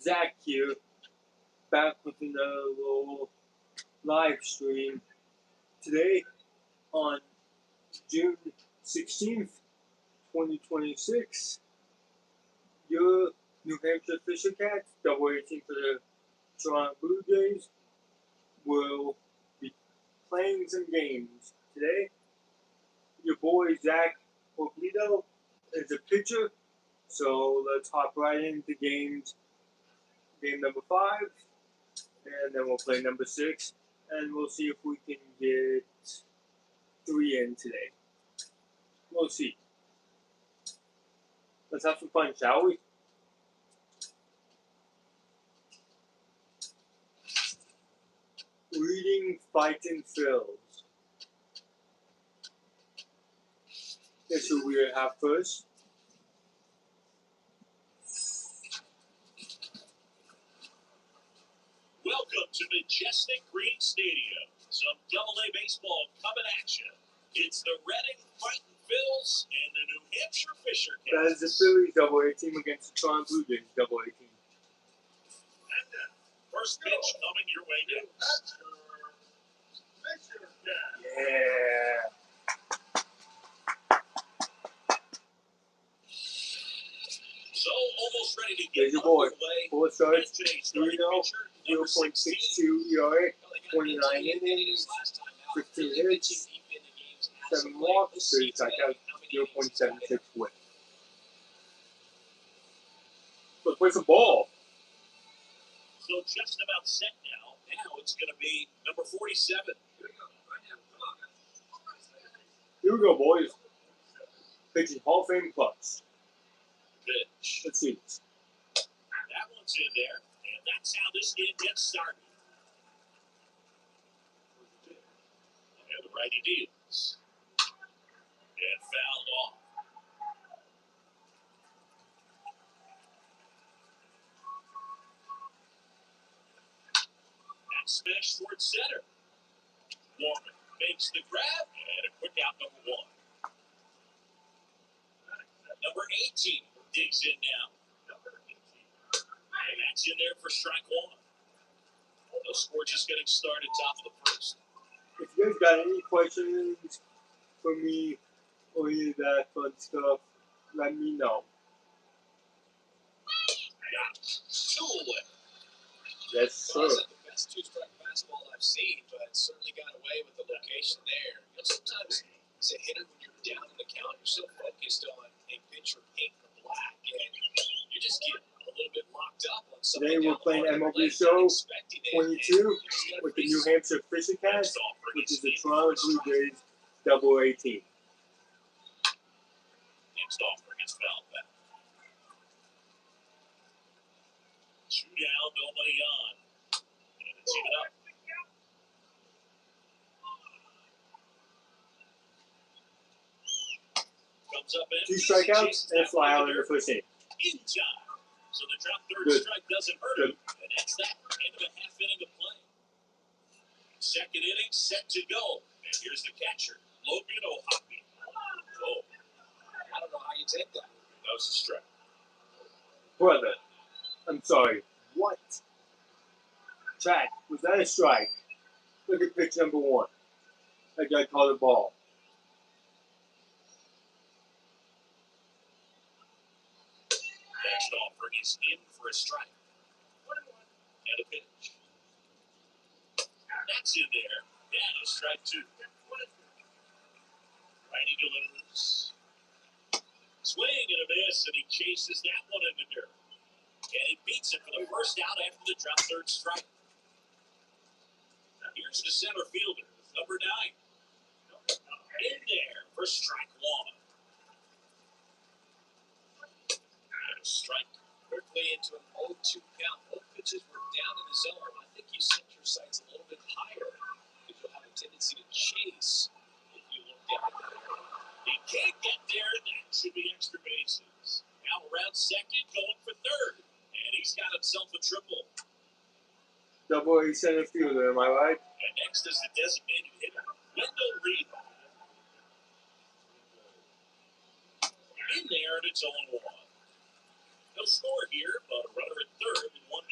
Zach here, back with another little live stream today on June 16th, 2026. Your New Hampshire Fisher Cats, double 18 for the Toronto Blue Jays, will be playing some games today. Your boy Zach Oblito is a pitcher, so let's hop right into game number 5. And then we'll play number 6, and we'll see if we can get 3 in today. We'll see. Let's have some fun, shall we? Reading Fighting Phils. Guess who we have first? Welcome to Majestic Green Stadium. Some AA baseball coming at you. It's the Reading Fighting Phils and the New Hampshire Fisher Cats. That is the Phillies double A team against the Toronto Blue Jays double A team. And first pitch coming your way now. Yeah. So almost ready to There's get your boy. underway. 4 starts, Today's 3-0, starting pitcher, number 0.62 ERA, 29 innings, 15 hits, 7 walks, 30 strikeouts, 0.76 win. Let's play some ball. So just about set now. Now it's going to be number 47. Here we go, boys. Pitching Hall of Fame clutch. Pitch. Let's see. That one's in there, and that's how this game gets started. And the righty deals. And fouled off. And smashed towards center. Norman makes the grab, and a quick out number 1. Number 18 digs in now. And that's in there for strike 1. The score just getting started, top of the first. If you guys got any questions for me or any of that fun stuff, let me know. Got 2 away. Yes, sir. Well, that's not the best two-strike fastball I've seen, but certainly got away with the location there. You know, sometimes as a hitter, when you're down in the count, you're so focused on a pitcher pink or black, and you just get a little bit locked up on something. Today we're playing MLB Show 22 with the New Hampshire Fisher Cats, which is the Toronto Blue Jays double A team. Next offering is fouled back. 2 down, nobody on. And it's even up. Comes up empty. 2 strikeouts and a fly out in the first inning. In time. So the drop third Good. strike doesn't hurt him. And that's that. End of a half inning of play. Second inning set to go. And here's the catcher, Logan O'Hoppy. Oh, I don't know how you take that. that was a strike. Brother, I'm sorry. What? Track, was that a strike? Look at pitch number 1. That guy called a ball. Next offering is in for a strike. And a pitch. That's in there. And a strike 2. Righty delivers. Swing and a miss, and he chases that one in the dirt. And he beats it for the first out after the drop third strike. Here's the center fielder, number 9. In there for strike 1. And a strike. Quickly into an 0-2 count. Both pitches were down in the zone. I think you set your sights a little bit higher because you'll have a tendency to chase if you look down there. He can't get there. That should be extra bases. Now around second, going for third. And he's got himself a triple. Double A center fielder, am I right? And next is the designated hitter, Wendell Reed. In there, and it's 0-1. No score here, but a runner at third and 1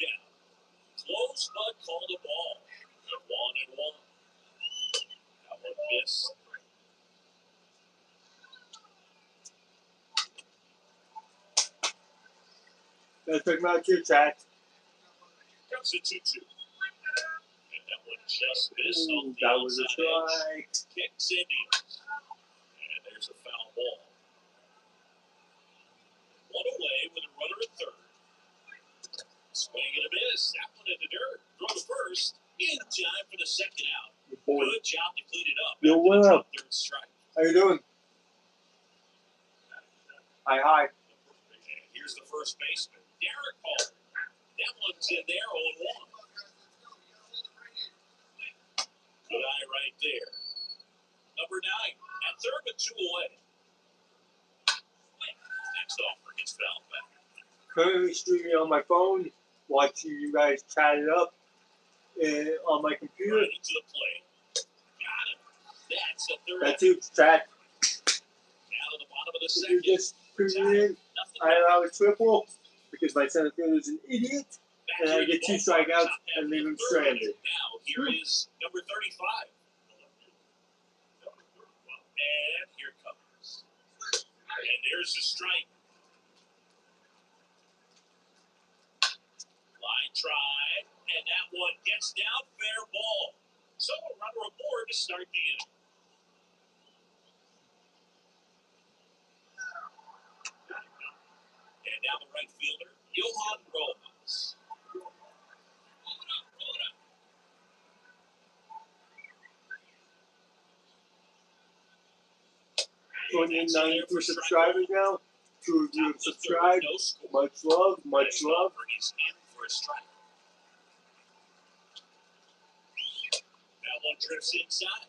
Let's talk about your chat. Comes the 2-2. And that one just missed Ooh, on the that was a outside edge. strike. Kicks Indians. And there's a foul ball. One away with a runner at third. Swing and a miss. That one in the dirt. Throw to first. In time for the second out. Boy. Good job to clean it up. Yo, after what the up? third strike. How you doing? Hi. And here's the first baseman, Derek Hall. That one's in there, 0-1. Good eye right there. Number 9, at third with 2 away. Next offer gets fouled back. Currently streaming on my phone, watching you guys chat it up on my computer. Right into the plate. Got him. That's the third. That's it, chat. Now to the bottom of the If second. you just tune in, I allow a triple because my center fielder is an idiot, and I get 2 strikeouts and leave him stranded. Now here is number 35. And here comes. And there's the strike. Line drive, and that one gets down, fair ball. So a runner aboard to start the inning. And now the right fielder, Johan Rojas. 292 subscribers now. 2 of you have subscribed. Much love, much love. He's in for a strike. That one drifts inside.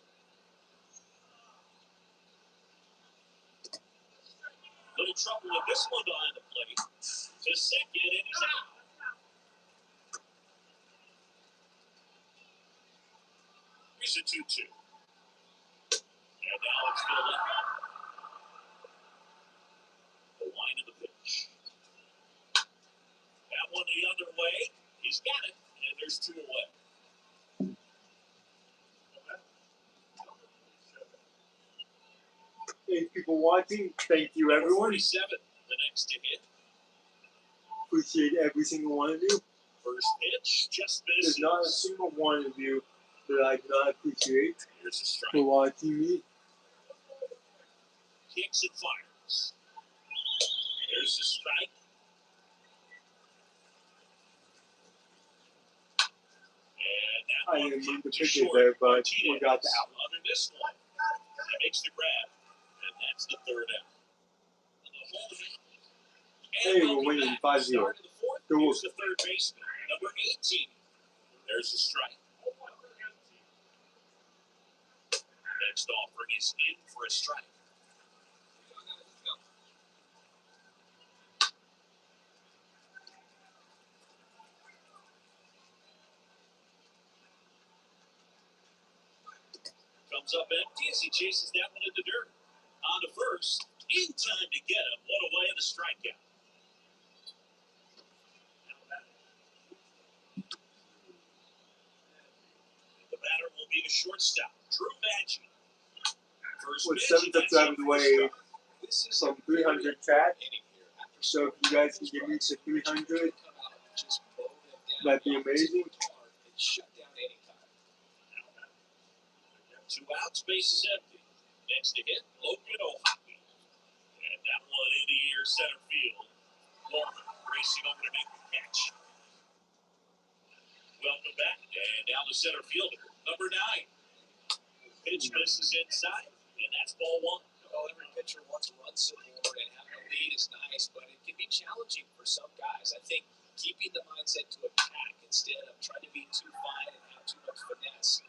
Little trouble with this one behind the plate. To second, and he's out. Here's a 2-2. And now it's to the left. The line of the pitch. That one the other way. He's got it. And there's 2 away. Hey, people watching, thank you everyone. 47, the next to hit. Appreciate every single one of you. First pitch, just There's misses. not a single one of you that I do not appreciate Here's a strike. for watching me. Kicks and fires. There's the strike. And that I one didn't mean to popped pick it short. there, but Martinez we got the out. under this one. He makes the grab, and that's the third out. Hey, we're winning 5-0. Here's the third baseman, number 18. There's the strike. Next offering is in for a strike. Comes up empty as he chases that one in the dirt. On to first. In time to get him. One away in the strikeout. The batter will be the shortstop, Drew Maggi. First With pitch, 7 and that's subscribers in for a away strike. from 300 chat, so if you guys can get me to 300, that'd be amazing. 2 outs, bases empty. Next to hit, Logan O'Hockey. And that one in the air center field. Warner racing over to make the catch. Welcome back. And now the center fielder, number 9. Pitch misses inside, and that's ball 1. Well, every pitcher wants to run some more, and having a lead is nice, but it can be challenging for some guys. I think keeping the mindset to attack instead of trying to be too fine and have too much finesse.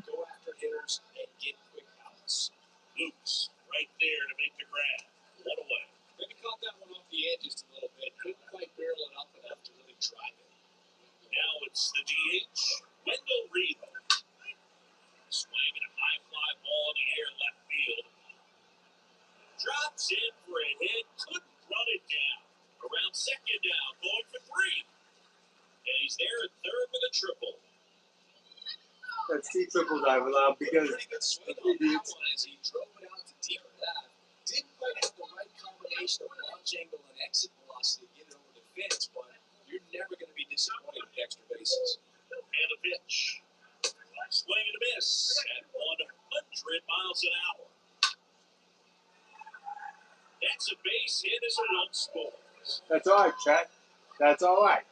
Go after hitters and get quick outs. Luke's right there to make the grab. One away. Maybe caught that one off the edge just a little bit. Couldn't quite barrel it up enough to really drive it. Now it's the DH, Wendell Reed. Swing and a high fly ball in the air left field. Drops in for a hit. Couldn't run it down. Around second down, going for 3. And he's there at third with a triple. That's 2 triples I've allowed because Pretty good swing of on that idiots. one as he drove it out to deep left. Didn't quite have the right combination of launch angle and exit velocity to get it over the fence, but you're never going to be disappointed with extra bases. And a pitch. Swing and a miss at 100 miles an hour. That's a base hit as a run scores. That's all right, Chad. That's all right.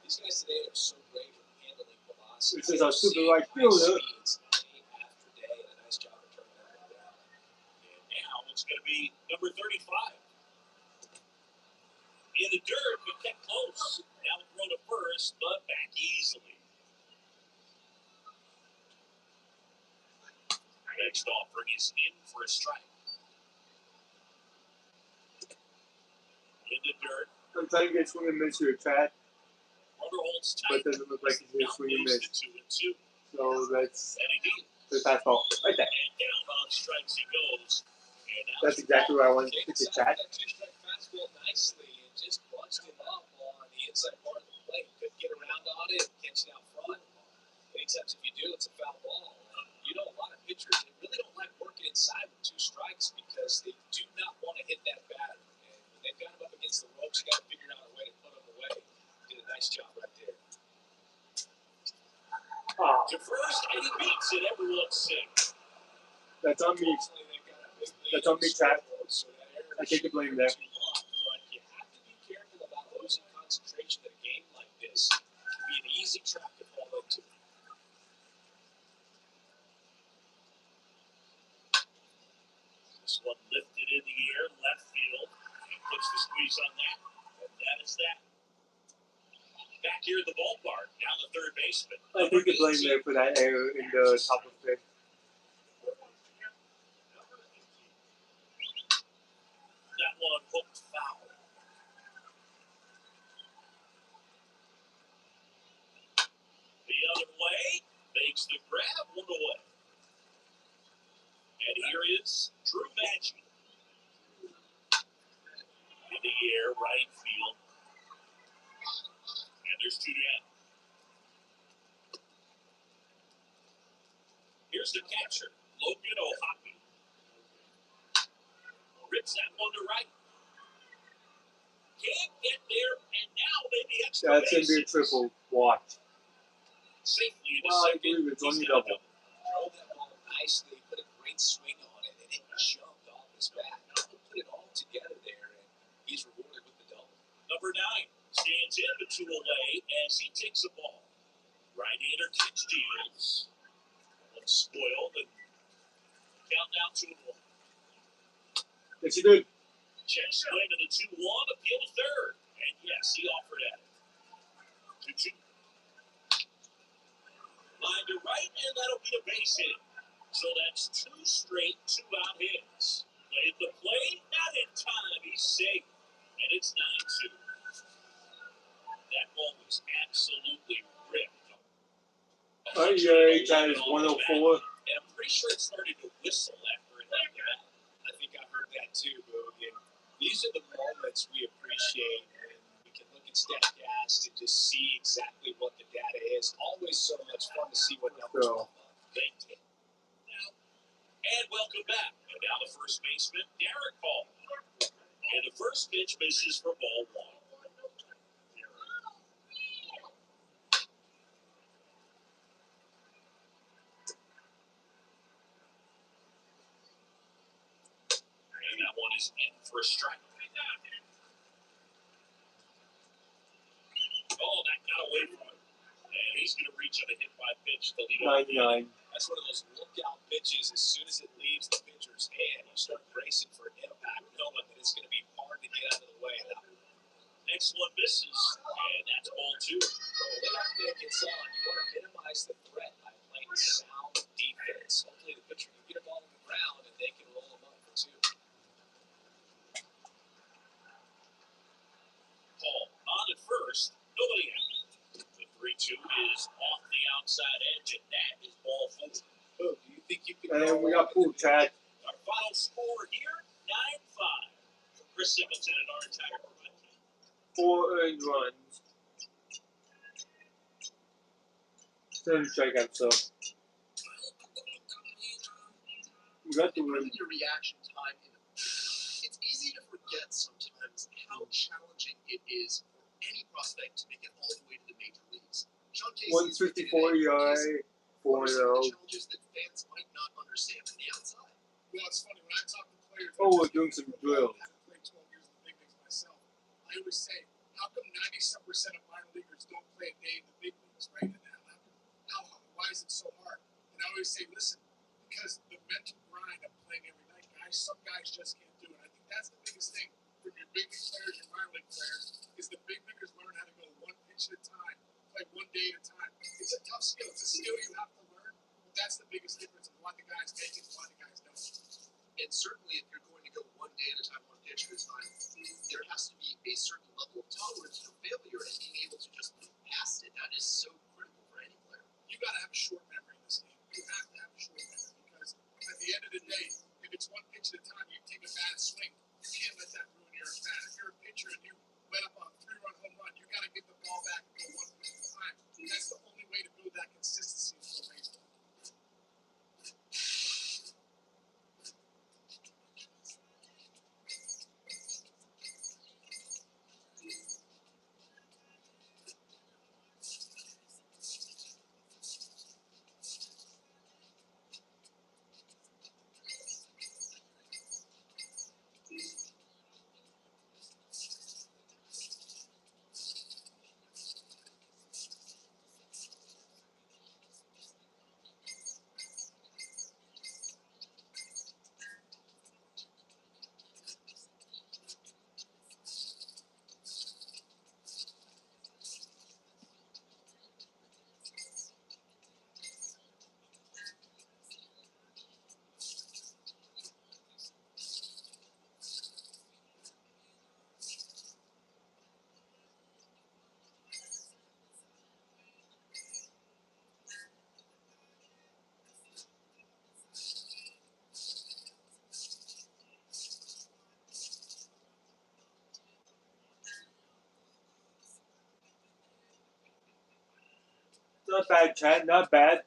These guys today are so great at handling velocity. This is our super right fielder. Day after day, and a nice job of turning that around. And now it's going to be number 35. In the dirt, but kept close. Now throw to first, but back easily. Next offering is in for a strike. In the dirt. I'm trying to get swing and miss here, Chad. Runner holds But tight. it doesn't look like he's going to swing and miss. 2-2. So that's And he did. the fastball. Right there. And down on strikes he goes. And now That's exactly where I wanted to pitch it, Chad. That two-strike fastball nicely and just bunched him up on the inside part of the plate. Couldn't get around on it, catch it out front. Many times if you do, it's a foul ball. And you know, a lot of pitchers, they really don't like working inside with two strikes because they do not want to hit that batter. And when they've got him up against the ropes, you got to figure out a way to put him away. Did a nice job right there. Oh, to first, and he beats it. Everyone's safe. that's on me. That's on me, Chad. I take the blame there. But you have to be careful about losing concentration in a game like this. It can be an easy trap to fall into. This one lifted in the air, left field. He puts the squeeze on that. And that is that. Back here at the ballpark, now the third baseman. I take the blame there for that error in the top of the fifth. That one hooked foul. The other way, makes the grab, one away. And here is Drew Maggi. In the air, right field. And there's two down. Here's the catcher, Logan O'Hoppe. Rips that one to right. Can't get there, and now maybe extra That's going to be a triple. Watch. Safely in the Well, I second. believe it's only He's got a double. Drove that ball nicely, put a great swing on it, and it jumped off his bat. Now he put it all together there, and he's rewarded with the double. Number 9 stands in the two away as he takes a ball. Right-hander catch deals. Looks spoiled and count down 2-1. Yes, you did. Check swing to the 2-1, appeal to third. And yes, he offered at it. 2-2. Line to right, and that'll be a base hit. So that's 2 straight 2-out hits. Played the play, not in time, he's safe. And it's 9-2. That ball was absolutely ripped. ERA time is 104. And I'm pretty sure it started to whistle after it left the bat. I think I heard that too, Boog. And these are the moments we appreciate when we can look at StatCast and just see exactly what the data is. Always so much fun to see what numbers So. pop up. They did. Now, and welcome back. And now the first baseman, Derek Hall. And the first pitch misses for ball 1. And that one is in for a strike. Oh, that got away from him. And he's going to reach on a hit by pitch to lead off. 99. That's one of those lookout pitches. As soon as it leaves the pitcher's hand, you start bracing for impact, knowing that it's going to be hard to get out of the way. Next one misses, and that's ball 2. So when that man gets on, you want to minimize the threat by playing sound defense. Hopefully the pitcher can get a ball on the ground and they can roll him up for 2. Hall on at first, nobody out. The 3-2 is off the outside edge, and that is ball 4. Boog, do you think you can? And we got pulled, Chad. Our final score here, 9-5 for Chris Singleton and our entire crew. 4 earned runs. 7 strikeouts, so. We got the win. Your reaction time it's easy to forget sometimes how challenging it is for any prospect to make it all the way to the major leagues. Sean Casey 154 ERA, 4-0. challenges that fans might not understand from the outside. Well, it's funny when I talk to players. Oh, we're doing some drills. I've played 12 years in the big leagues myself. I always say, how come 90% of minor leaguers don't play a day in the big leagues, right? And why is it so hard? And I always say, listen, because the mental grind of playing every night, guys, some guys just can't do it. I think that's the biggest thing for your big league players, your minor league players, is the big leaguers learn how to go one pitch at a time, play one day at a time. It's a tough skill. It's a skill you have to learn, but that's the biggest difference of why the guys make it and why the guys don't. And certainly, if you're going to go one day at a time, one pitch at a time, there has to be a certain level of tolerance for failure and being able to just move past it. That is so critical for any player. You got to have a short memory in this game. You have to have a short memory because at the end of the day, if it's one pitch at a time, you take a bad swing. You can't let that ruin your at bat. If you're a pitcher and you let up a 3-run home run, you got to get the ball back and go one pitch at a time. That's the only way to build that consistency in baseball. Not bad, Chad. Not bad.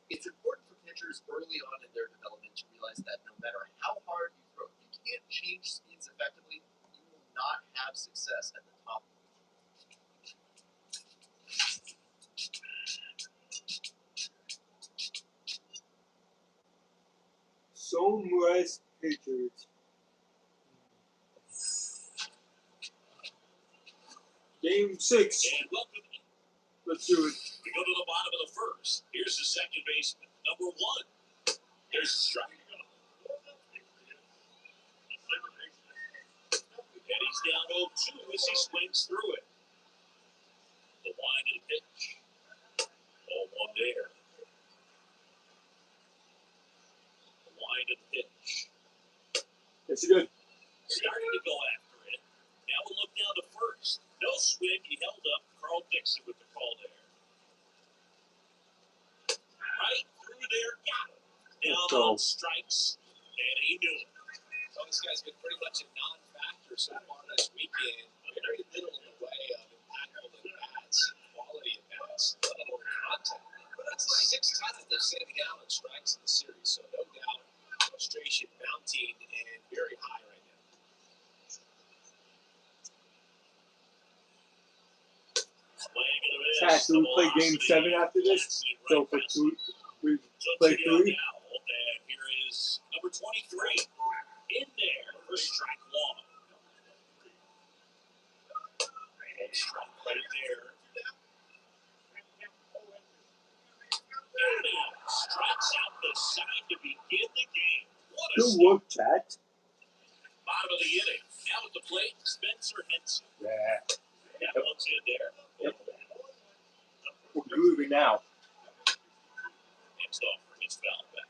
It's important for pitchers early on in their development to realize that no matter how hard you throw, if you can't change speeds effectively, you will not have success at the top. So rest pitchers. Game 6. And welcome. Let's do it. We go to the bottom of the first. Here's the second baseman, number 1. There's a strike. And he's down 0-2 as he swings through it. The wind of the pitch. 0-1 there. The wind of the pitch. That's good. Starting to go after it. Now we'll look down to first. No swing. He held up. Carl Dixon with the call there. Right through there. Got him. Down on strikes. And he knew it. Well, this guy's been pretty much a non-factor so far this weekend. Very little in the way of impactful at-bats, quality at-bats, let alone contact. But that's the 6th time they've sent him down on strikes in the series, so no doubt frustration mounting and very high right now. Chad, so we play game 7 after this. So for 2, we play 3. And here is number 23 in there for strike 1. Strike right there. And strikes out the side to begin the game. What a Good start. work, Chad. Bottom of the inning. Now at the plate, Spencer Henson. Yeah. That one's in there. Yep. We're groovy now. Next offer gets fouled back.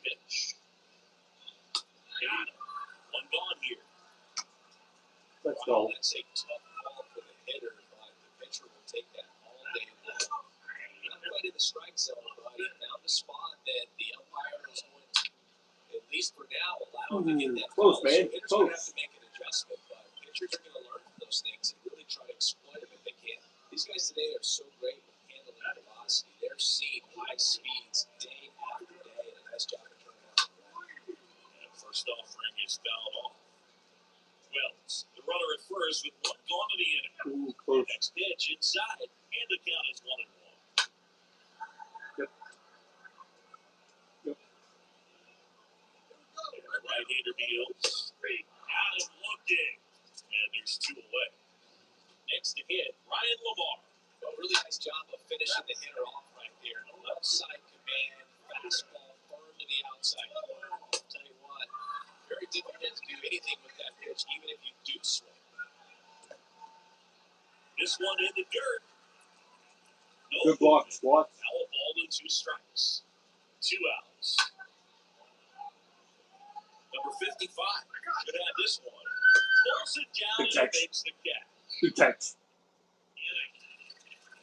Pitch. Got him. One gone here. Let's Wow, go. that's a tough ball for the hitter, but the pitcher will take that all day long. Not quite in the strike zone, but he found a spot that the umpire is going to, at least for now, allow him to get that Close, ball. man. So hitters are going to have Close. to make an adjustment, but pitchers are going to learn from those things and really try to exploit them if they can. These guys today are so great with handling velocity. They're seeing high speeds day after day, and a nice job of turning out the ball. First offering is fouled off. Wells, the runner at first with one gone to the inning. Ooh, close. Next pitch inside, and the count is 1-1. Yep. Yep. Right-hander deals. Out and looking. And there's 2 away. Next to hit, Ryan Lamar. A really nice job of finishing the hitter off right there. Outside command, fastball firm to the outside corner. I'll tell you what, very difficult to do anything with that pitch, even if you do swing. This one in the dirt. No Good block, Swat. Foul ball and 2 strikes. 2 outs. Number 55 should have this one. Pulls it down Good and catch. makes the catch. Good catch.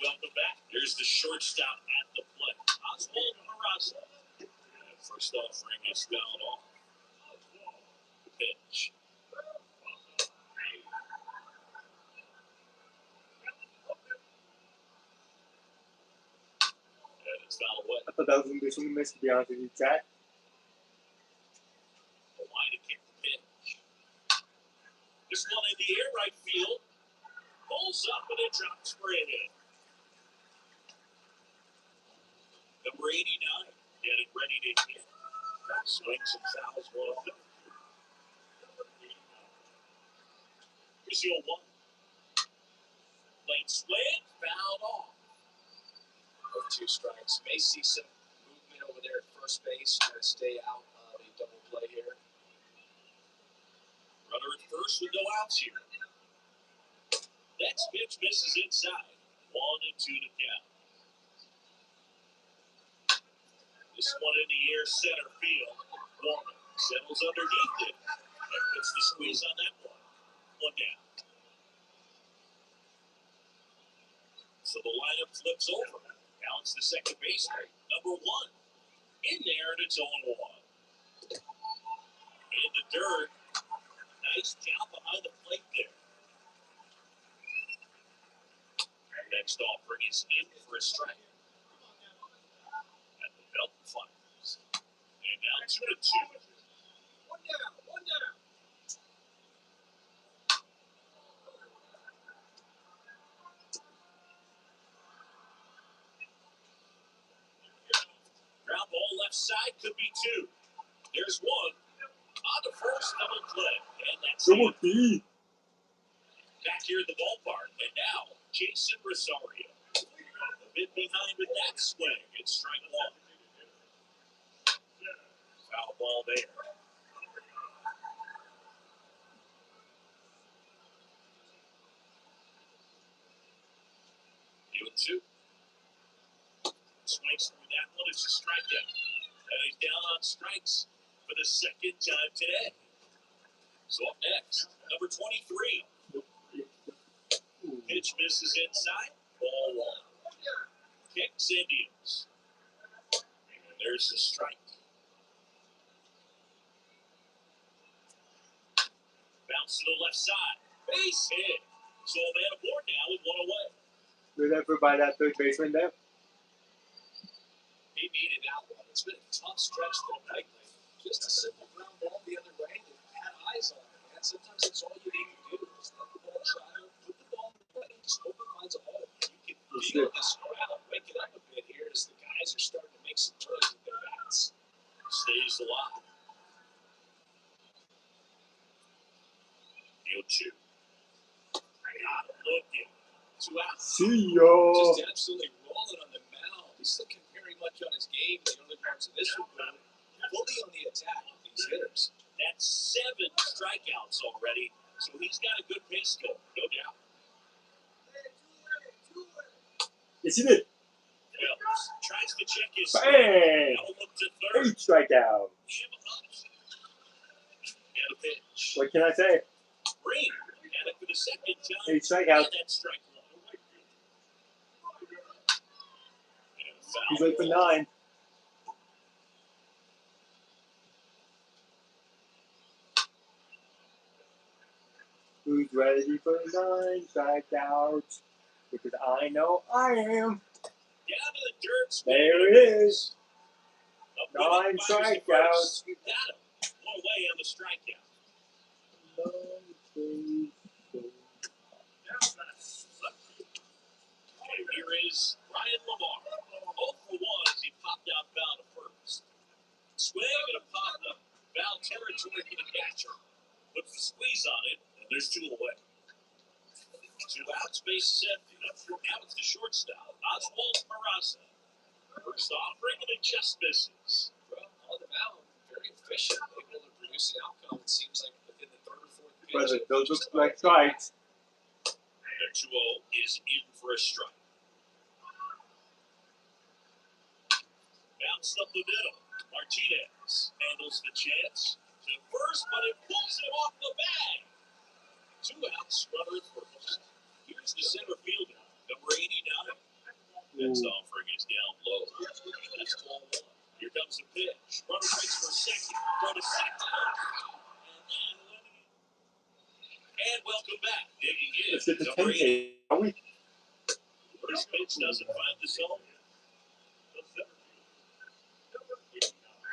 Welcome back. There's the shortstop at the plate. Oswald Peraza. First offering is fouled off. The pitch. And it's fouled away. I thought that was going to be something missed, to be honest with you, Chad. The line to kick the pitch. This one in the air, right field. Pulls up and it drops for a hit. Number 89, getting ready to hit. Swings and fouls one of them. Here's the 0-1. Late swing, fouled off. With 2 strikes. May see some movement over there at first base. Try to stay out of a double play here. Runner at first with no outs here. Next pitch misses inside. 1-2 to count. This one in the air, center field. Warner settles underneath it and puts the squeeze on that one. 1 down. So the lineup flips over. Now it's the second baseman, number 1. In there, and it's 0-1. In the dirt. Nice job behind the plate there. Next offering is in for a strike. At the belt fires. And now 2-2. 1 down, 1 down. Ground ball left side could be 2. There's 1. On the first double play. And that's Double it. B. Back here at the ballpark. And now, Jason Rosario. A bit behind with that swing. It's strike 1. Foul ball there. You and 2. Swings through that one. It's a strikeout. And he's down on strikes for the second time today. So up next, number 23. Pitch misses inside. Ball 1. Kicks Indians. And there's the strike. Bounce to the left side. Base hit. So a man aboard now with 1 away. Good effort by that third baseman there. He needed that one. It's been a tough stretch tonight. Just a simple ground ball the other way. They had eyes on it, man. Sometimes that's all you need to do. Just let the ball travel, put the ball in the play, just hope it finds a hole. You can feel this crowd waking up a bit here as the guys are starting to make some noise with their bats. Stays alive. Field 2. Got him looking. 2 outs. See ya. Just absolutely rolling on the mound. He's looking very much on his game in the early parts of this one. Fully on the attack with these hitters. That's 7 strikeouts already, so he's got a good pace going, no doubt. Yes, he did. Wells tries to check his Bang! Now look to third. 8 strikeouts. Him up. And a pitch. What can I say? Green. And it for the second time. 8 strikeouts. And that's strike 1. And a foul He's late for ball. 9. Who's ready for 9 strikeouts? Because I know I am. Down to the dirt. There it is. Up with 9 it, fires to strikeouts. first. You got him. 1 away on the strikeout. Freeze on it, and there's 2 away. 2 outs, base is empty. Now it's the shortstop, Oswald Peraza. First offering, and it just misses. Well, on the mound, very efficient, able to produce an outcome. It seems like within the 3rd or 4th pitch. But those look like strikes. And their 2-0 is in for a strike. Bounced up the middle. Martinez handles the chance to first, but it pulls him off the bag. 2 outs, runner at first. Here's the center fielder, number 89. Next offering is down low. That's ball 1. Here comes the pitch. Runner waits for second. Throw to second. And welcome back. Digging in. Let's get the Number 10K. Are we? First pitch doesn't find the zone.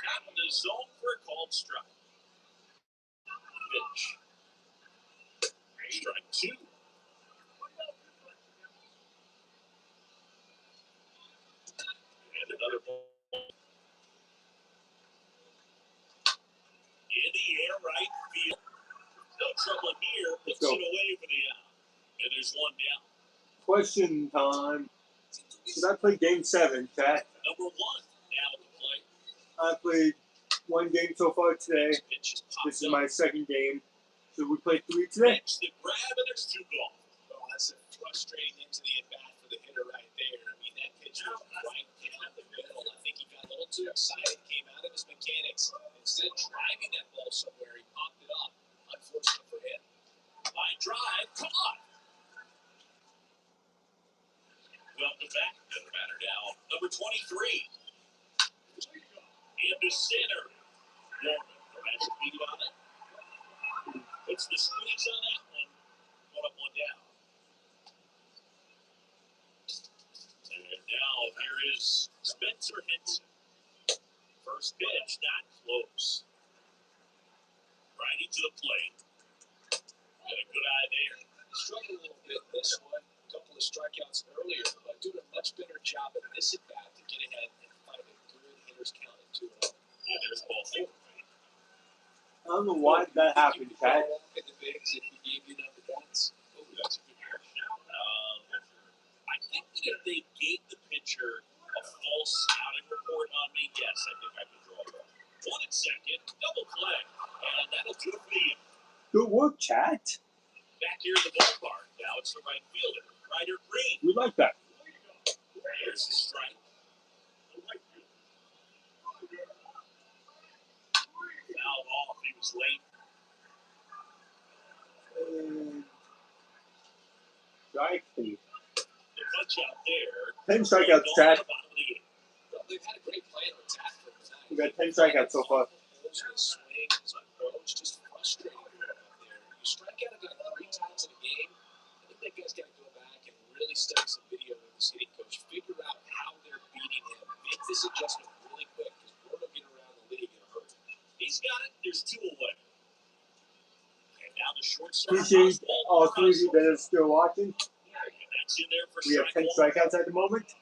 Out in the zone for a called strike. Pitch. Strike 2. And another ball. In the air, right field. No trouble here. Puts it away for the out. And there's 1 down. Question time. Should I play Game 7, chat? Number 1 now at the plate. I played 1 game so far today. Pitch This is my 2nd game. Should we play 3 today? Pitch the grab, and there's 2 gone. Well, that's a frustrating into the at-bat for the hitter right there. I mean, that pitch was right down the middle. I think he got a little too excited, came out of his mechanics. Instead of driving that ball somewhere, he popped it up. Unfortunate for him. Line drive, caught. Welcome back. Another batter now. Number 23. Into center. Warren has a beat on it. Puts the squeeze on that one. 1 up, 1 down. And now here is Spencer Henson. First pitch, not close. Righty to the plate. Got a good eye there. Struggled a little bit in this one. A couple of strikeouts earlier, but doing a much better job at this at bat to get ahead and find a good hitter's count at 2-0. Yeah, there's ball 4. I don't know why that happened, chat. In the bigs if he gave you enough at bats. Oh, that's a good pitch. I think that if they gave the pitcher a full scouting report on me, yes, I think I could draw a ball. 1 at second, double play, and that'll do it for you. Good work, chat. Back here in the ballpark. Now it's the right fielder, Ryder Green. We like that. Here's the strike. Foul off. He was late. Strike. The punch out there. 10 strikeouts, chat. Well, they've had a great plan of attack for tonight. We got 10 strikeouts so far. His swing, his approach, just frustrating out there. You strike out a guy 3 times in a game. I think that guy's got to go back and really study some video with his hitting coach. Figure out how they're beating him. Make this adjustment really quick because we're going to get around the league in a hurry. He's got it. There's 2 away. And now the shortstop. Appreciate all 3 of you that are still watching. And that's in there for We have 10 strike 1. strikeouts at the moment.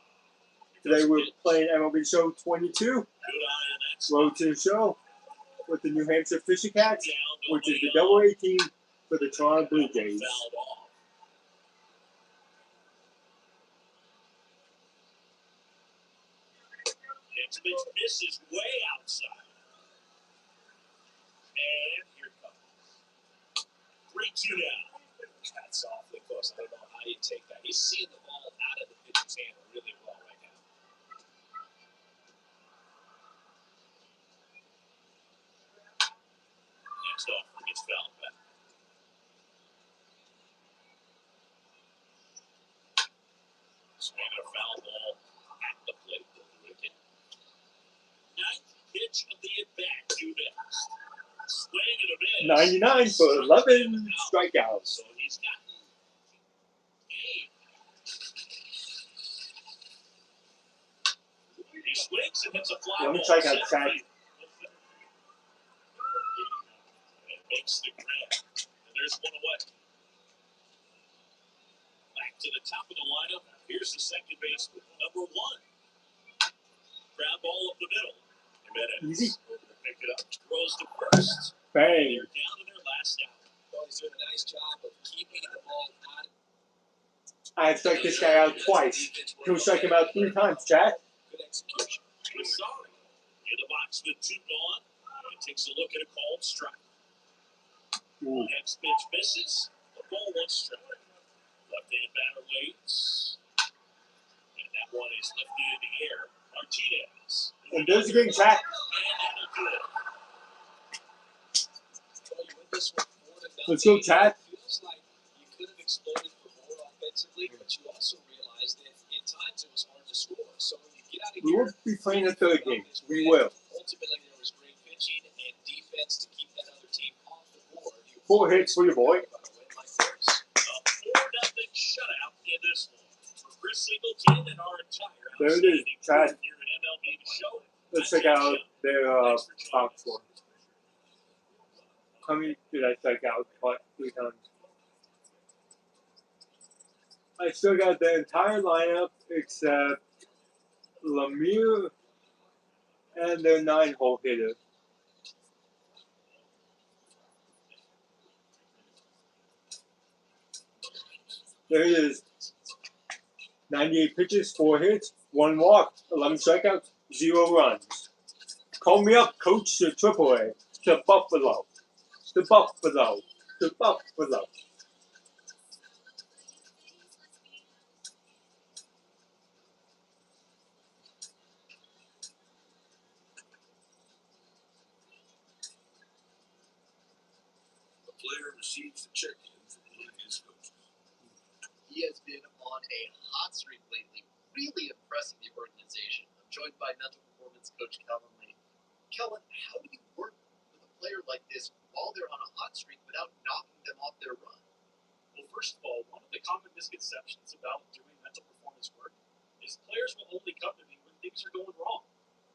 Today we're playing MLB Show 22. Good eye in that Road spot. to the show with the New Hampshire Fisher Cats, Down, which is the nobody AA team for the Toronto Blue Jays. Fouled off. Next pitch misses way outside. And here it comes. 3-2 down. That's awfully close. I don't know how you take that. He's seeing the ball out of the pitcher's hand really well right now. Next offer gets fouled back. Swinging a foul ball at the plate. Ninth pitch of the at-bat. 2 next. Swing and a miss. 99 for 11 strikeouts. So he's gotten 8. He swings and hits a fly 11 ball. strikeouts, chat. And makes the grab. And there's 1 away. Back to the top of the lineup. Here's the second baseman, number 1. Grab ball up the middle. Easy. Pick it up. Throws to first. Bang. They're down to their last out. Well, he's doing a nice job of keeping the ball out. I've struck this guy out twice. Can we strike him out 3 times, chat? Good execution. Sorry. In the box with 2 gone. And takes a look at a called strike. Next pitch misses. The ball 1 strike. Left-hand batter waits. And that one is lifted in the air. Martinez. And there's a game, chat. And that'll do it. Well, you win this one 4-0. Let's go, chat. It feels like you could have exploded for more offensively, but you also realized that in times it was hard to score. So when you get out of We here, will be playing a 3rd game. We will. ultimately there was great pitching and defense to keep that other team off the board. 4 hits for your boy. About a win like this. A 4-0 shutout in this one. For Chris Singleton and our entire There it is, outstanding chat. crew here at MLB The Show. Let's check out their box score. How many did I strike out? 3 times. I still got the entire lineup except Lemieux and their 9-hole hitter. There it is. 98 pitches, 4 hits, 1 walk, 11 strikeouts, 0 runs. Call me up, coach, to AAA, to Buffalo, to Buffalo, to Buffalo. The player receives the check-in from one of his coaches. He has been on a hot streak lately, really impressing the organization. I'm joined by mental performance coach Kellen Lee. Kellen, how do you work with a player like this while they're on a hot streak without knocking them off their run? Well, first of all, one of the common misconceptions about doing mental performance work is players will only come to me when things are going wrong.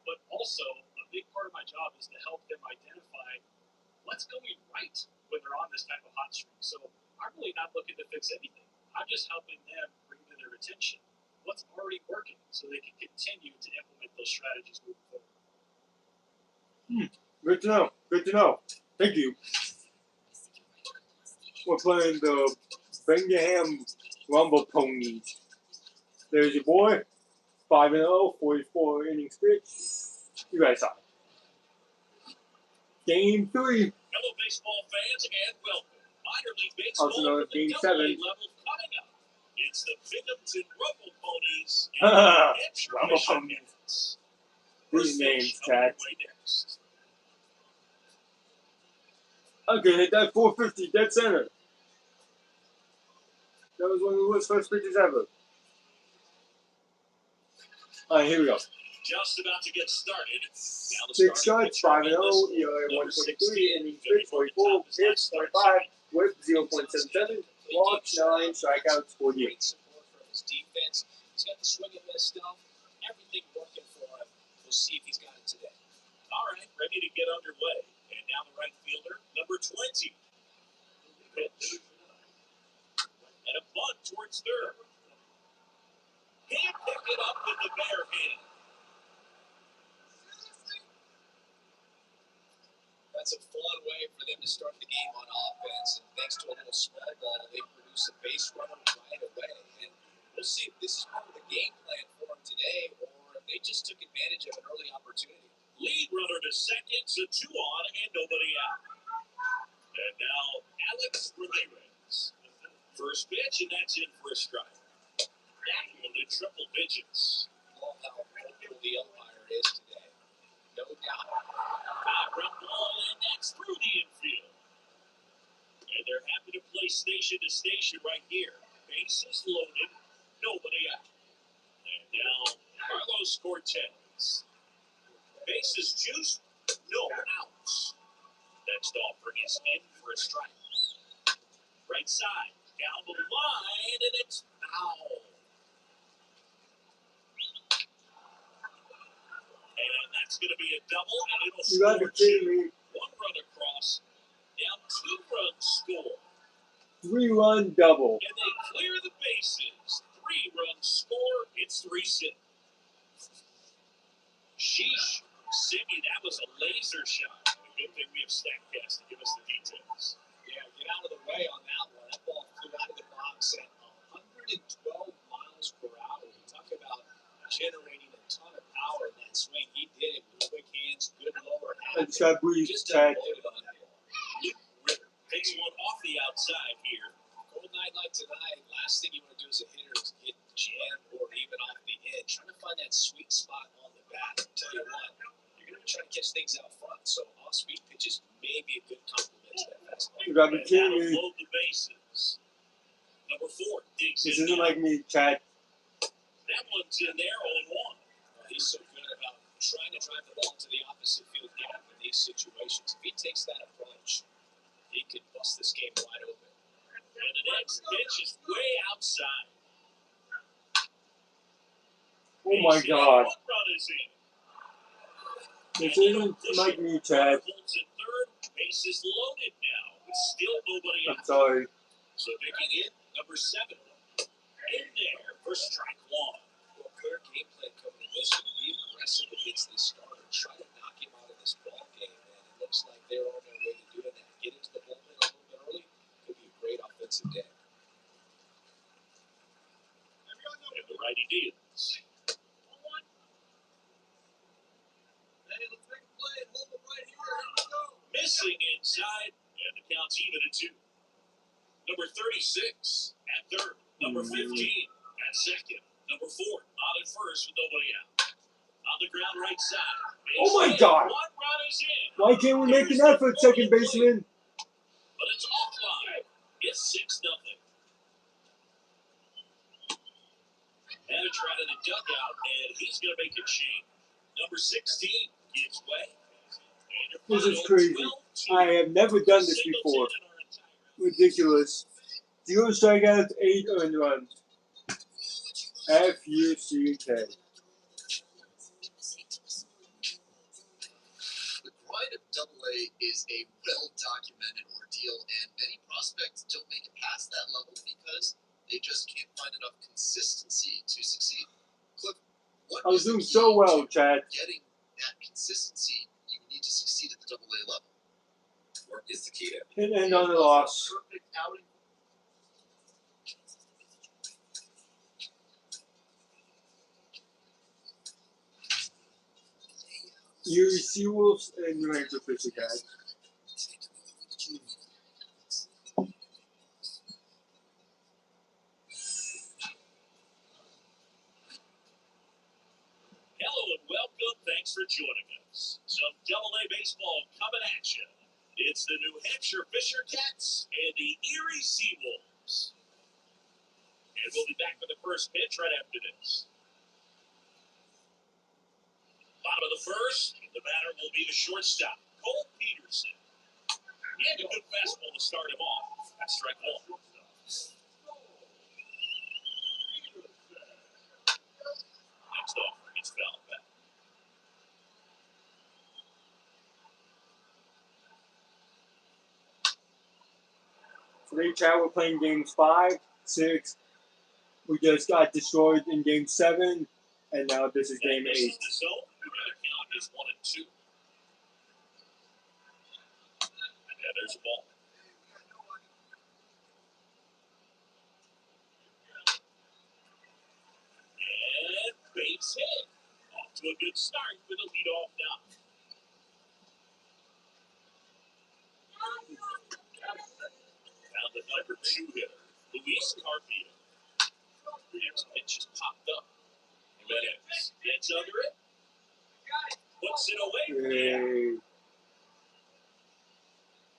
But also, a big part of my job is to help them identify what's going right when they're on this type of hot streak. So I'm really not looking to fix anything. I'm just helping them bring to their attention what's already working so they can continue to implement those strategies moving forward. Good to know. Good to know. Thank you. We're playing the Birmingham Rumble Ponies. There's your boy. 5-0, 44 innings pitched. You guys saw it. Game 3. Hello, baseball fans, and welcome. Minor League Baseball Also known as with the Game Double A 7. level coming up. It's the Binghamton Rumble Ponies and Haha, the New Hampshire Rumble Fisher Ponies. Cats. These First names, pitch chat. underway next. I could hit that 450 dead center. That was one of the worst first pitches ever. Alright, here we go. Just about to get started. Now the 6 starting starts, pitcher 5-0, in this ERA number 143, innings 16, pitched 44, hits 25, whip 0.77, walks 9, strikeouts 48. Great support from his defense. He's got the swing and miss stuff. Everything working for him. We'll see if he's got it today. All right, ready to get underway. And now the right fielder, number 20. Pitch. And a bunt towards third. He picked it up with the bare hand. That's a fun way for them to start the game on offense. And thanks to a little small ball, they produce a base runner right away. And we'll see if this is part of the game plan for them today or if they just took advantage of an early opportunity. Lead runner to second, so 2 on and nobody out. And now Alex Ramirez. First pitch, and that's in for a strike. That one in triple digits. Love how hopeful the umpire is today. No doubt. High ground ball, and that's through the infield. And they're happy to play station to station right here. Bases loaded, nobody out. And now Carlos Cortez. Bases juiced, no outs. Next offer is in for a strike. Right side, down the line, and it's foul. And that's going to be a double, and it'll You gotta be score kidding 2. me. 1 run across, down 2 runs score. 3-run double. And they clear the bases. 3 runs score, it's 3-6. Sheesh, Siggy, that was a laser shot. A good thing we have StatCast to give us the details. Yeah, get out of the way on that one. That ball flew out of the box at 112 miles per hour. You talk about generating a ton of power in that swing. He did it with quick hands, good lower half. It's got breathe, Just Chad. unloaded on that ball. Ritter takes one off the outside here. Cold night like tonight, last thing you want to do as a hitter is get jammed or even off the edge. Trying to find that sweet spot on the bat. I'll tell you what, you're going to try to catch things out front, so off-speed pitches may be a good complement to that fastball. You got me And kidding that'll me. load the bases. Number 4 digs This in isn't now. like me, Chad. That one's in there, 0-1. He's so good about trying to drive the ball to the opposite field gap in these situations. If he takes that approach, he could bust this game wide open. And the next pitch is way outside. Oh my God. One run is in. This isn't like me, Chad. Holds at third. Base is loaded now. With still nobody I'm out. sorry. So digging in, number 7. In there for strike 1. Well, clear game plan coming in this one. Be aggressive against this starter. Try to knock him out of this ball game, and it looks like they're on their way to doing that. Get into the bullpen a little bit early. Could be a great offensive day. And the righty deals. Hey, let's make a play and hold it right here. Here we go. Missing inside, and the count's even at 2. Number 36 at third. Number 15 at second. Number 4 on at first with nobody out. On the ground right side. Oh my Base hit. God. 1 run is in. Why can't we make an effort, second baseman? But it's offline. It's 6-0. Manager out of the dugout, and he's going to make a change. Number 16 gives way. And your This is final crazy. 12-2. I have never done this before. Ridiculous. 0 strikeouts, 8 earned runs. F-U-C-K. The grind of AA is a well-documented ordeal, and many prospects don't make it past that level because they just can't find enough consistency to succeed. Cliff, what I was is the doing key so well, to Chad. getting that consistency you need to succeed at the AA level? Work is the key to And another loss. Perfect outing. UC Wolves and New Hampshire Fisher Cats. Hello and welcome. Thanks for joining us. Some AA baseball coming at you. It's the New Hampshire Fisher Cats and the Erie Seawolves. And we'll be back with the first pitch right after this. Bottom of the first, the batter will be the shortstop, Cole Peterson. And a good fastball to start him off. That's strike 1. Next offer, it's fouled back. Today, Chad, we're playing games 5, 6. We just got destroyed in game 7, and now this is game 8. This is the zone. The count is 1 and 2. Yeah, there's a ball. And base hit. Off to a good start with a leadoff knock. Found the number 2 hitter, Luis Carpio. Next pitch is popped up. Jimenez gets under it. Puts it away from the out. Hey.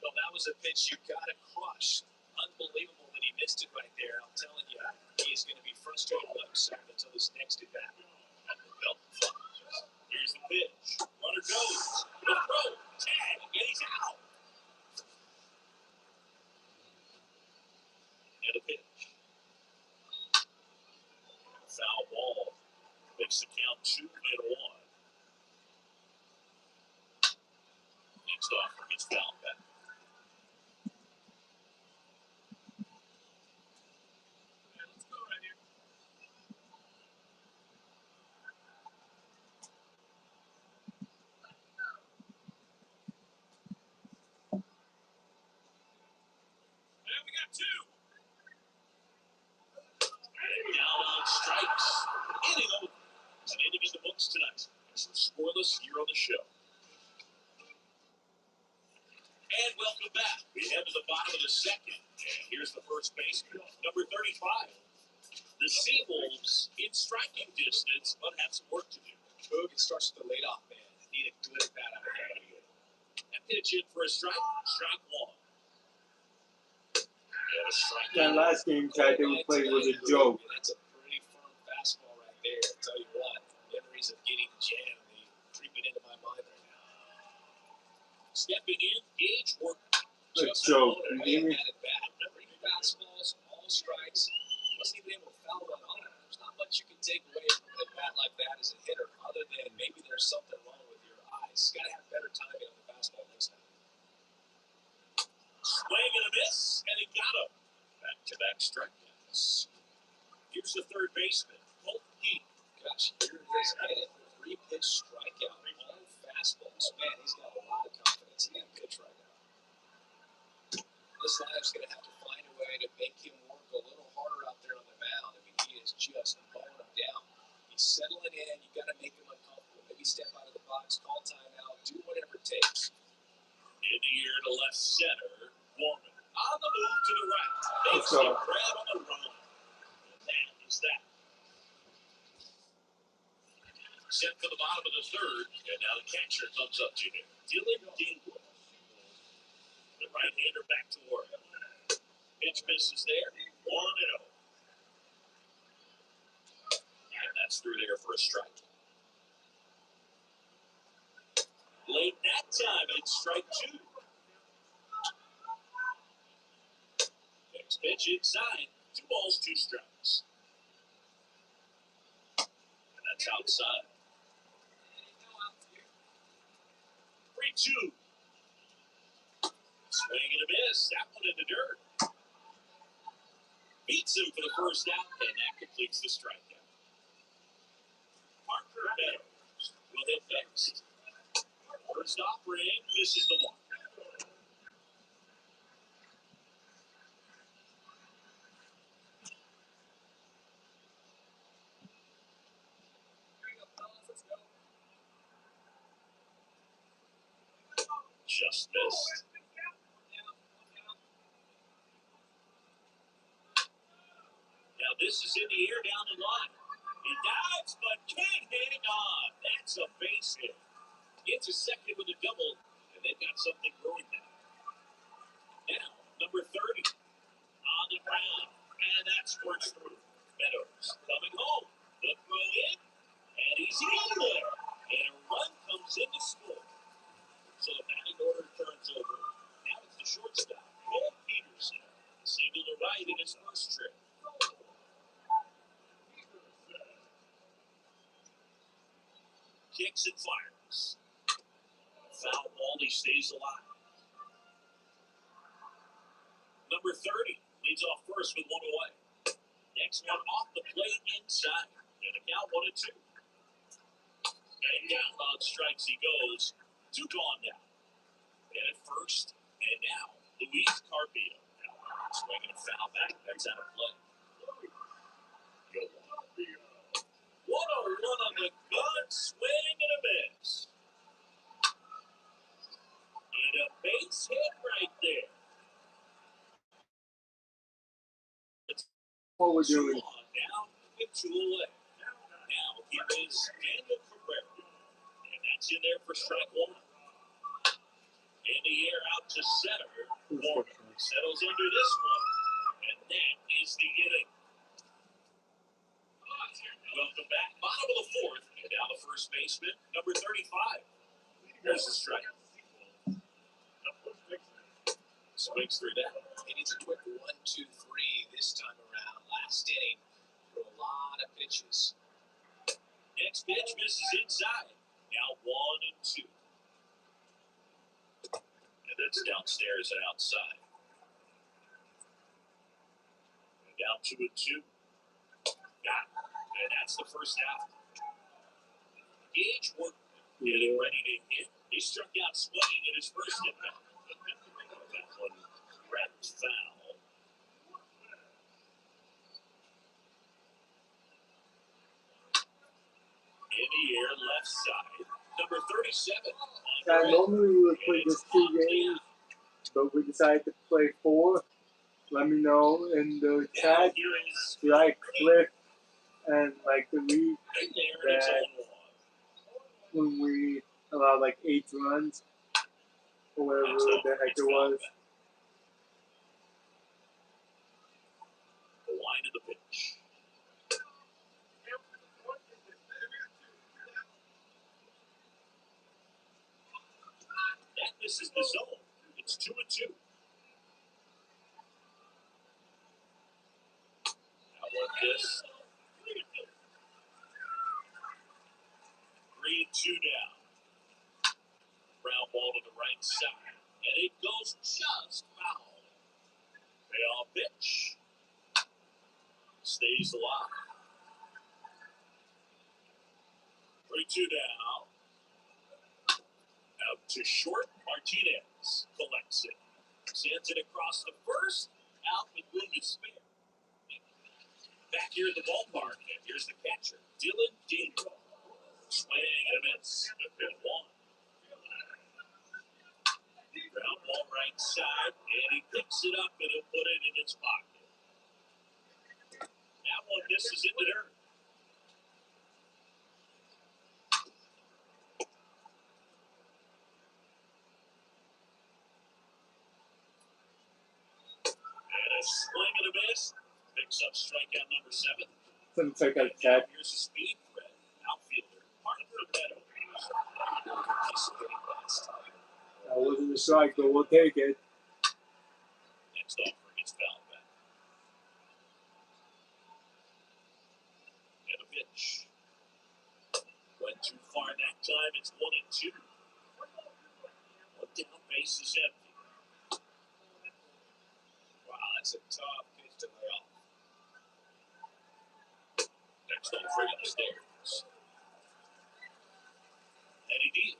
Well, that was a pitch you got to crush. Unbelievable that he missed it right there. I'm telling you, he's going to be frustrated and upset until his next at bat. Belt flies. Here's the pitch. Runner goes. The throw. Tag. And he's out. And a pitch. Foul ball. Makes the count 2 and 1. Next offer gets fouled back. Let's go right here. the bottom of the second. And here's the first baseman, number 35. The Seawolves in striking distance, but have some work to do. Boog, it starts with the leadoff man. They need a good bat out of him. And pitch in for a strike. Strike one. And a strike. That last game Chad they played was a joke. That's a pretty firm fastball right there. I'll tell you what, memories of getting jammed, they creep it into my mind right now. Stepping in, Gage work. A joke. You You had it bad. 3 fastballs, all strikes. Wasn't even able to foul one on it. There's not much you can take away from a bat like that as a hitter, other than maybe there's something wrong with your eyes. You got to have better timing on the fastball next time. Swing and a miss, and he got him. Back-to-back strikeouts. Here's the third baseman, Colton Heat. Gosh, here it is again. 3-pitch strikeout, all fastballs. Man, he's got a lot of confidence in that pitch right now. This lineup's going to have to find a way to make him work a little harder out there on the mound. I mean, he is just mowing him down. He's settling in. You got to make him uncomfortable. Maybe step out of the box, call timeout, do whatever it takes. In the air to left center, Warren. On the move to the right. Let's Makes go. a grab on the run. And that is that. Set for the bottom of the third, and now the catcher comes up to him. Dylan Dingler. The right-hander back to work. Pitch misses there. 1-0. And that's through there for a strike. Late that time, it's strike 2. Next pitch inside. 2 balls, 2 strikes. And that's outside. 3-2. Swing and a miss. That one in the dirt. Beats him for the first out, and that completes the strikeout. Parker Meadows will hit next. First offering misses the mark. Just missed. Now this is in the air down the line. He dives, but can't hang on. That's a base hit. Into second with a double, and they've got something brewing there. Now, number 30 on the ground, and that squirts through. Meadows coming home. The throw in, and he's in there. And a run comes in to score. So the batting order turns over. Now it's the shortstop, Cole Peterson. Single to right in his first trip. Kicks and fires. Foul ball, he stays alive. Number 30 leads off first with 1 away. Next one off the plate inside. And a count 1-2. And down on strikes he goes. 2 gone now. And at first, and now, Luis Carpio. Swinging a foul back. That's out of play. 1-0 on the gun. Swing and a miss. And a base hit right there. What we're doing. Now with 2 away. Now here is Daniel Cabrera. And that's in there for strike 1. In the air out to center. Warren settles under this one. And that is the inning. Welcome back. Bottom of the 4th. And now the first baseman, number 35. There's the strike. Swings through that. He needs a quick 1-2-3 this time around. Last inning, threw a lot of pitches. Next pitch misses inside. Now 1-2. And that's downstairs and outside. And down 2-2. Got it. And that's the first out. Gage worked getting ready to hit. He struck out swinging in his first at bat. That one grabbed foul. In the air, left side. Number 37. Normally we would play just 2 games, but we decided to play 4. Let me know in the Now chat. here is Do I click and like delete in there. It's that 0-1. when we allowed like 8 runs or whatever the heck it was? The line of the pitch. That misses the zone. It's 2-2. How about this? 3-2 down. Ground ball to the right side. And it goes just foul. Payoff pitch. Stays alive. 3-2 down. Out to short. Martinez collects it. Sends it across the first. Out with room to spare. Back here at the ballpark. And here's the catcher, Dylan Dino. Swing and a miss. The pin 1. Ground ball right side. And he picks it up and he'll put it in his pocket. That one misses into dirt. And a swing and a miss. Picks up strikeout number 7. Some check out And chat. now here's a speed threat. Outfielder, Arthur Meadows. That wasn't a strike, but we'll take it. Next offering is foul back. And a pitch. Went too far that time. It's 1-2. One down, base is empty. Wow, that's a tough pitch to lay off. Next offering is theirs. And he deals.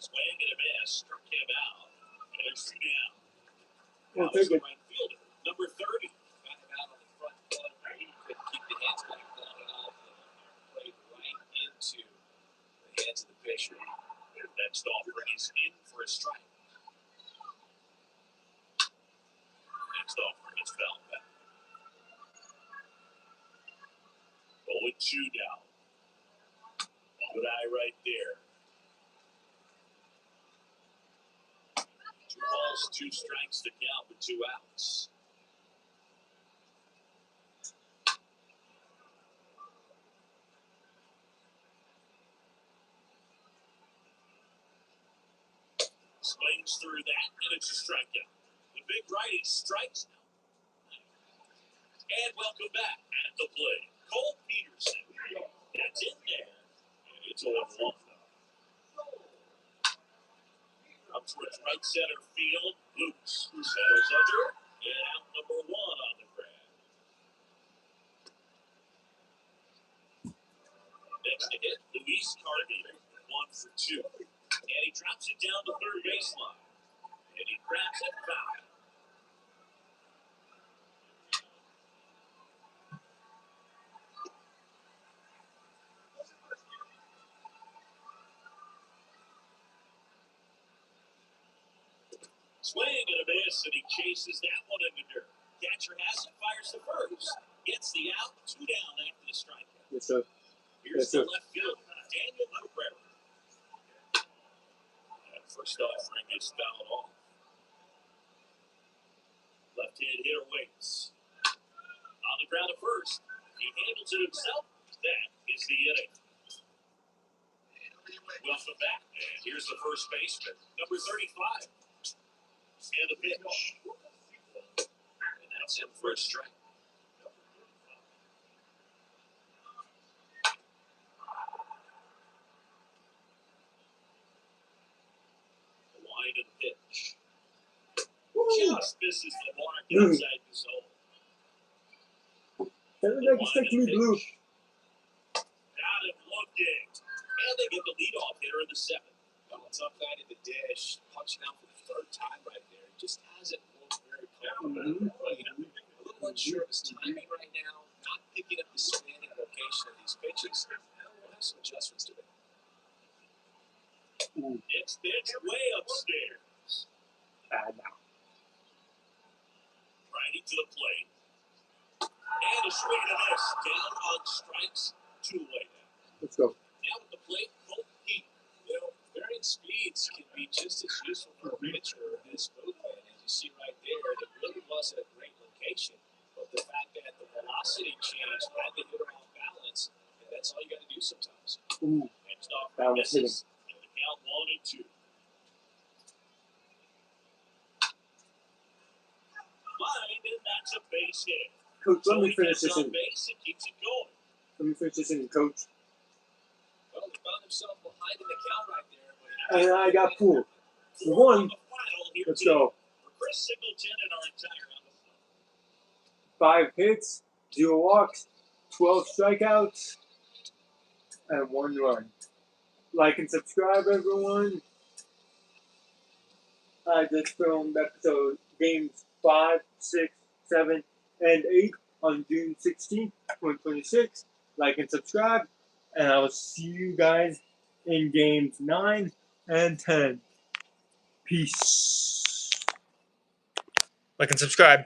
Swing and a miss. Struck him out. And there's 2 down. We'll That was take the it. right fielder, number 30. Got him out on the front foot. He couldn't keep the hands back long enough. Played right into the hands of the pitcher. Next offering is in for a strike. Next offering is foul back. 0-2 down. Good eye right there. 2 balls, 2 strikes to count with 2 outs. Swings through that, and it's a strikeout. The big righty strikes out. And welcome back at the plate, Cole Peterson. That's in there. And it's 0-1. Up towards right center field. Luke's settles under. And out number 1 on the grab. Next to hit, Luis Carpenter. 1 for 2. And he drops it down the third baseline. And he grabs it foul. Swing and a miss, and he chases that one in the dirt. Catcher has it, fires the first. Gets the out, 2 down after the strikeout. Yes, sir. Here's Yes, sir. the left fielder, Daniel Cabrera. That first offering is fouled off. Left-hand hitter waits. On the ground at first. He handles it himself. That is the inning. Welcome back. And here's the first baseman, number 35. And the pitch. And that's him for a strike. The line of the pitch. Just misses the mark outside the zone. Doesn't make it stick to me, Blue. Got him looking. And they get the leadoff hitter in the 7th. Well, it's up night in the dish, punching out for the 3rd time right there. He just hasn't looked very confident. A little unsure of his timing right now, not picking up the spin and location of these pitches. We'll have some adjustments to make. Next pitch way upstairs. bad now. Riding to the plate. And a swing and a miss. Down on strikes. 2 away now. Let's go. Now at the plate, Colt Heat. You know, varying speeds can be just as useful for a pitcher as movement. As you see right there, it really wasn't a great location. But the fact that the velocity change had the hitter off balance, and that's all you got to do sometimes. Ooh, Next off, that was hitting. misses. And the count 1-2. Line, and that's a base hit. Coach, So let me he finish gets this on in. base and keeps it going. Let me finish this in, Coach. Well, he found himself behind in the count right there. And I got fooled. Four One. on the final here Let's today. go. For Chris Singleton and our entire on the 5 hits, 0 walks, 12 strikeouts, and 1 run. Like and subscribe, everyone. I just filmed episode games 5, 6, 7, and 8 on June 16th, 2026. Like and subscribe, and I will see you guys in games 9 and 10. Peace. Like and subscribe.